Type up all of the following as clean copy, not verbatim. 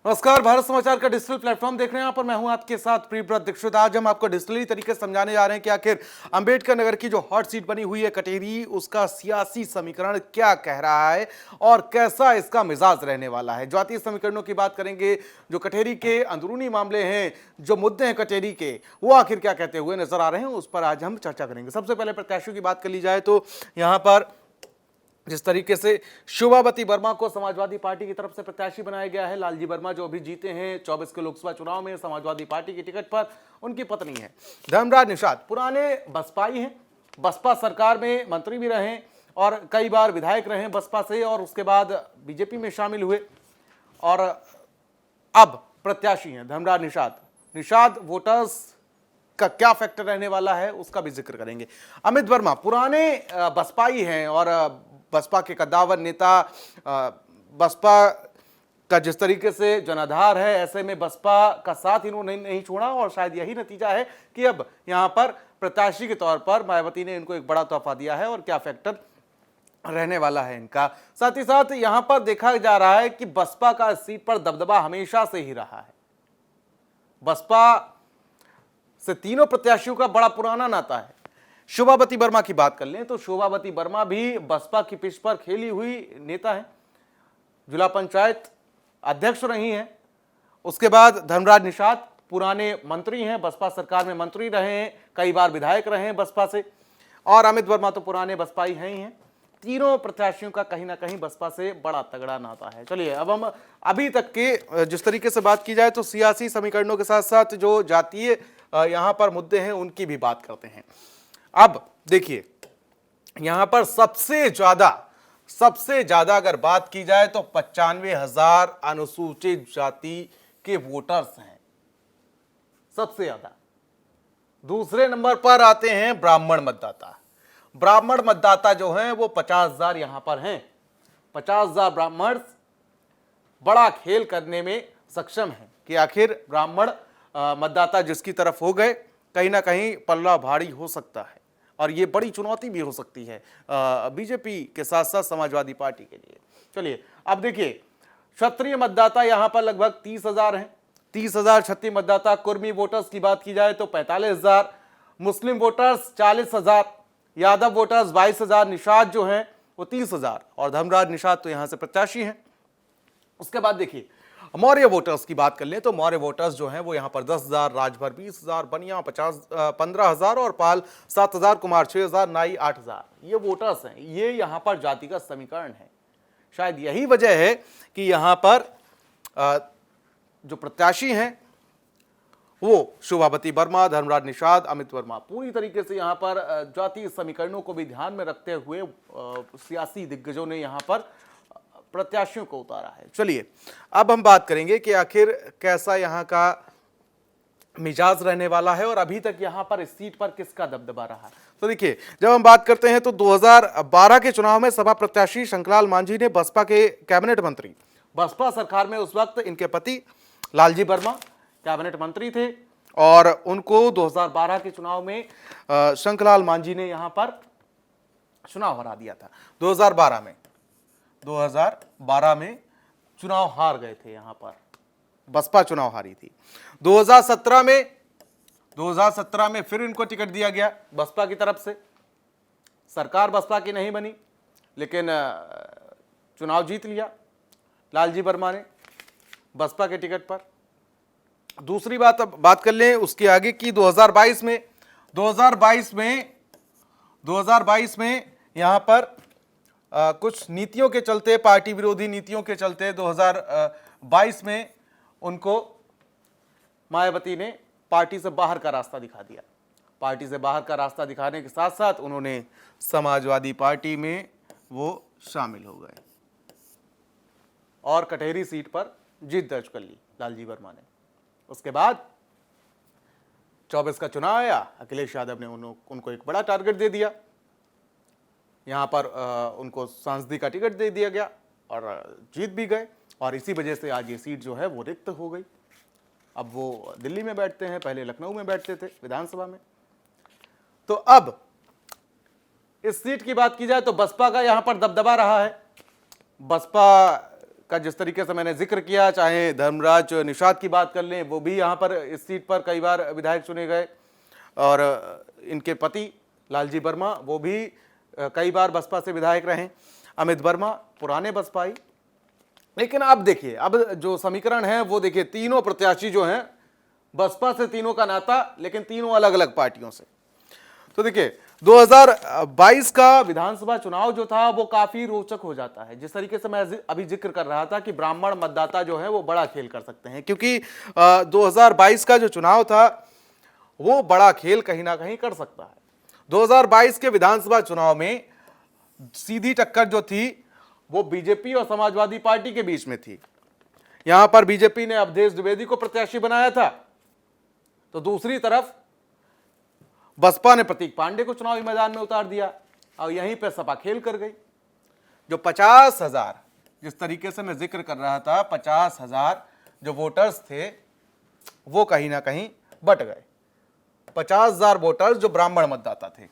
नमस्कार, भारत समाचार का डिजिटल प्लेटफॉर्म देख रहे हैं। यहाँ पर मैं हूं आपके साथ प्रियव्रत दीक्षित। आज हम आपको डिजिटली तरीके से समझाने जा रहे हैं कि आखिर अंबेडकर नगर की जो हॉट सीट बनी हुई है कटेरी, उसका सियासी समीकरण क्या कह रहा है और कैसा इसका मिजाज रहने वाला है। जातीय समीकरणों की बात करेंगे, जो कटेरी के अंदरूनी मामले हैं, जो मुद्दे हैं कटेरी के, वो आखिर क्या कहते हुए नजर आ रहे हैं, उस पर आज हम चर्चा करेंगे। सबसे पहले प्रत्याशियों की बात कर ली जाए तो यहाँ पर जिस तरीके से शोभावती वर्मा को समाजवादी पार्टी की तरफ से प्रत्याशी बनाया गया है, लालजी वर्मा जो अभी जीते हैं 24 के लोकसभा चुनाव में समाजवादी पार्टी की टिकट पर, उनकी पत्नी है धर्मराज निषाद, पुराने बसपाई हैं, बसपा सरकार में मंत्री भी रहे और कई बार विधायक रहे बसपा से, और उसके बाद बीजेपी में शामिल हुए और अब प्रत्याशी हैं धर्मराज निषाद। निषाद वोटर्स का क्या फैक्टर रहने वाला है उसका भी जिक्र करेंगे। अमित वर्मा पुराने बसपाई हैं और बसपा के कद्दावर नेता, बसपा का जिस तरीके से जनाधार है, ऐसे में बसपा का साथ इन्होंने नहीं छोड़ा और शायद यही नतीजा है कि अब यहां पर प्रत्याशी के तौर पर मायावती ने इनको एक बड़ा तोहफा दिया है और क्या फैक्टर रहने वाला है इनका। साथ ही साथ यहां पर देखा जा रहा है कि बसपा का इस सीट पर दबदबा हमेशा से ही रहा है। बसपा से तीनों प्रत्याशियों का बड़ा पुराना नाता है। शोभावती वर्मा की बात कर लें तो शोभावती वर्मा भी बसपा की पिच पर खेली हुई नेता है, जिला पंचायत अध्यक्ष रही हैं। उसके बाद धर्मराज निषाद पुराने मंत्री हैं, बसपा सरकार में मंत्री रहे हैं, कई बार विधायक रहे हैं बसपा से, और अमित वर्मा तो पुराने बसपाई हैं ही हैं। तीनों प्रत्याशियों का कहीं ना कहीं बसपा से बड़ा तगड़ा नाता है। चलिए अब हम अभी तक के जिस तरीके से बात की जाए तो सियासी समीकरणों के साथ साथ जो जातीय यहां पर मुद्दे हैं उनकी भी बात करते हैं। अब देखिए, यहां पर सबसे ज्यादा अगर बात की जाए तो 95,000 अनुसूचित जाति के वोटर्स हैं, सबसे ज्यादा। दूसरे नंबर पर आते हैं ब्राह्मण मतदाता। ब्राह्मण मतदाता जो हैं वो 50,000 यहां पर हैं। 50,000 ब्राह्मण बड़ा खेल करने में सक्षम हैं कि आखिर ब्राह्मण मतदाता जिसकी तरफ हो गए, कहीं ना कहीं पल्ला भारी हो सकता है और ये बड़ी चुनौती भी हो सकती है बीजेपी के साथ साथ समाजवादी पार्टी के लिए। चलिए अब देखिए, क्षत्रिय मतदाता यहां पर लगभग 30,000 हैं। 30,000 क्षत्रिय मतदाता। कुर्मी वोटर्स की बात की जाए तो 45,000, मुस्लिम वोटर्स 40,000, यादव वोटर्स 22,000, निषाद जो हैं वो 30,000 और धर्मराज निषाद तो यहां से प्रत्याशी हैं। उसके बाद देखिए मौर्य वोटर्स की बात कर लें तो मौर्य वोटर्स जो हैं वो यहां पर 10,000, राजभर 20,000, बनिया 15,000 और पाल 7,000, कुमार 6,000, नाई 8,000। ये वोटर्स हैं, ये यहां पर जातिगत समीकरण है। शायद यही वजह है कि यहां पर जो प्रत्याशी हैं वो शोभावती वर्मा, धर्मराज निषाद, अमित वर्मा पूरी तरीके से यहां पर जातीय समीकरणों को भी ध्यान में रखते हुए सियासी दिग्गजों ने यहां पर प्रत्याशियों को उतारा है। चलिए अब हम बात करेंगे कि आखिर कैसा यहां का मिजाज रहने वाला है और अभी तक यहां पर इस सीट पर किसका दबदबा रहा है। तो देखिए, जब हम बात करते हैं तो 2012 के चुनाव में सपा प्रत्याशी शंकरलाल मांझी ने बसपा के कैबिनेट मंत्री, बसपा सरकार में उस वक्त इनके पति लालजी वर्मा कैबिनेट मंत्री थे और उनको 2012 के चुनाव में शंकरलाल मांझी ने यहां पर चुनाव हरा दिया था। 2012 में चुनाव हार गए थे, यहां पर बसपा चुनाव हारी थी। 2017 में फिर इनको टिकट दिया गया बसपा की तरफ से। सरकार बसपा की नहीं बनी लेकिन चुनाव जीत लिया लालजी वर्मा ने बसपा के टिकट पर। दूसरी बात अब बात कर लें उसके आगे की 2022 में यहां पर कुछ नीतियों के चलते, पार्टी विरोधी नीतियों के चलते 2022 में उनको मायावती ने पार्टी से बाहर का रास्ता दिखा दिया। पार्टी से बाहर का रास्ता दिखाने के साथ साथ उन्होंने समाजवादी पार्टी में वो शामिल हो गए और कटेरी सीट पर जीत दर्ज कर ली लालजी वर्मा ने। उसके बाद 24 का चुनाव आया, अखिलेश यादव ने उनको एक बड़ा टारगेट दे दिया। यहां पर उनको सांसदी का टिकट दे दिया गया और जीत भी गए और इसी वजह से आज ये सीट जो है वो रिक्त हो गई। अब वो दिल्ली में बैठते हैं, पहले लखनऊ में बैठते थे विधानसभा में। तो अब इस सीट की बात की जाए तो बसपा का यहां पर दबदबा रहा है। बसपा का जिस तरीके से मैंने जिक्र किया, चाहे धर्मराज निषाद की बात कर लें, वो भी यहाँ पर इस सीट पर कई बार विधायक चुने गए, और इनके पति लालजी वर्मा वो भी कई बार बसपा से विधायक रहे, अमित वर्मा पुराने बसपाई। लेकिन अब देखिए, अब जो समीकरण है वो देखिए, तीनों प्रत्याशी जो हैं बसपा से, तीनों का नाता, लेकिन तीनों अलग अलग पार्टियों से। तो देखिए 2022 का विधानसभा चुनाव जो था वो काफी रोचक हो जाता है। जिस तरीके से मैं अभी जिक्र कर रहा था कि ब्राह्मण मतदाता जो है वो बड़ा खेल कर सकते हैं, क्योंकि 2022 का जो चुनाव था वो बड़ा खेल कहीं ना कहीं कर सकता है। 2022 के विधानसभा चुनाव में सीधी टक्कर जो थी वो बीजेपी और समाजवादी पार्टी के बीच में थी। यहां पर बीजेपी ने अवधेश द्विवेदी को प्रत्याशी बनाया था, तो दूसरी तरफ बसपा ने प्रतीक पांडे को चुनावी मैदान में उतार दिया, और यहीं पर सपा खेल कर गई। जो 50,000, जिस तरीके से मैं जिक्र कर रहा था, 50,000 जो वोटर्स थे वो कहीं ना कहीं बट गए। 50,000 वोटर्स जो ब्राह्मण मतदाता थे,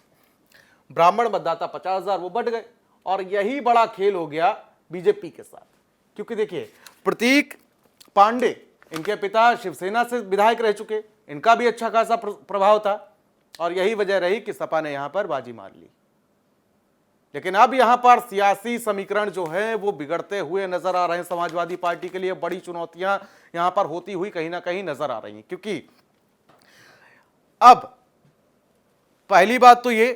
ब्राह्मण मतदाता 50,000 वो बट गए, और यही बड़ा खेल हो गया बीजेपी के साथ। क्योंकि देखिए, प्रतीक पांडे, इनके पिता शिवसेना से विधायक रह चुके, इनका भी अच्छा खासा प्रभाव था, और यही वजह रही कि सपा ने यहां पर बाजी मार ली। लेकिन अब यहां पर सियासी समीकरण जो है वो बिगड़ते हुए नजर आ रहे हैं। समाजवादी पार्टी के लिए बड़ी चुनौतियां यहां पर होती हुई कहीं ना कहीं नजर आ रही हैं, क्योंकि अब पहली बात तो ये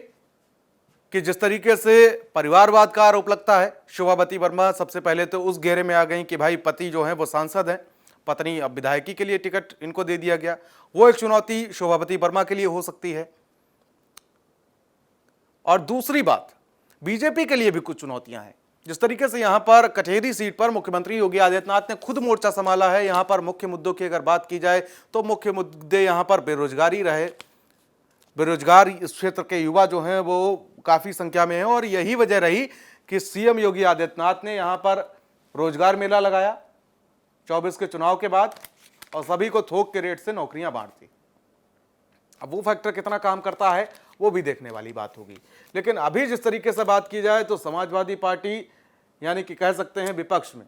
कि जिस तरीके से परिवारवाद का आरोप लगता है, शोभावती वर्मा सबसे पहले तो उस घेरे में आ गई कि भाई पति जो है वो सांसद हैं, पत्नी अब विधायकी के लिए टिकट इनको दे दिया गया। वो एक चुनौती शोभावती वर्मा के लिए हो सकती है। और दूसरी बात, बीजेपी के लिए भी कुछ चुनौतियां हैं। जिस तरीके से यहां पर कटेरी सीट पर मुख्यमंत्री योगी आदित्यनाथ ने खुद मोर्चा संभाला है। यहां पर मुख्य मुद्दों की अगर बात की जाए तो मुख्य मुद्दे यहां पर बेरोजगारी रहे। बेरोजगार इस क्षेत्र के युवा जो हैं वो काफी संख्या में हैं, और यही वजह रही कि सीएम योगी आदित्यनाथ ने यहां पर रोजगार मेला लगाया 24 के चुनाव के बाद, और सभी को थोक के रेट से नौकरियां बांट दी। अब वो फैक्टर कितना काम करता है वो भी देखने वाली बात होगी। लेकिन अभी जिस तरीके से बात की जाए तो समाजवादी पार्टी, यानी कि कह सकते हैं विपक्ष में,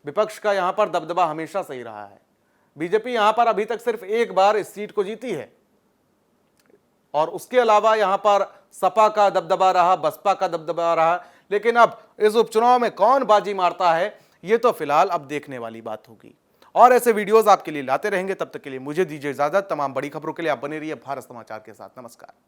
विपक्ष का यहां पर दबदबा हमेशा सही रहा है। बीजेपी यहां पर अभी तक सिर्फ एक बार इस सीट को जीती है, और उसके अलावा यहां पर सपा का दबदबा रहा, बसपा का दबदबा रहा। लेकिन अब इस उपचुनाव में कौन बाजी मारता है ये तो फिलहाल अब देखने वाली बात होगी। और ऐसे वीडियोस आपके लिए लाते रहेंगे। तब तक के लिए मुझे दीजिए इजाजत। तमाम बड़ी खबरों के लिए आप बने रहिए भारत समाचार के साथ। नमस्कार।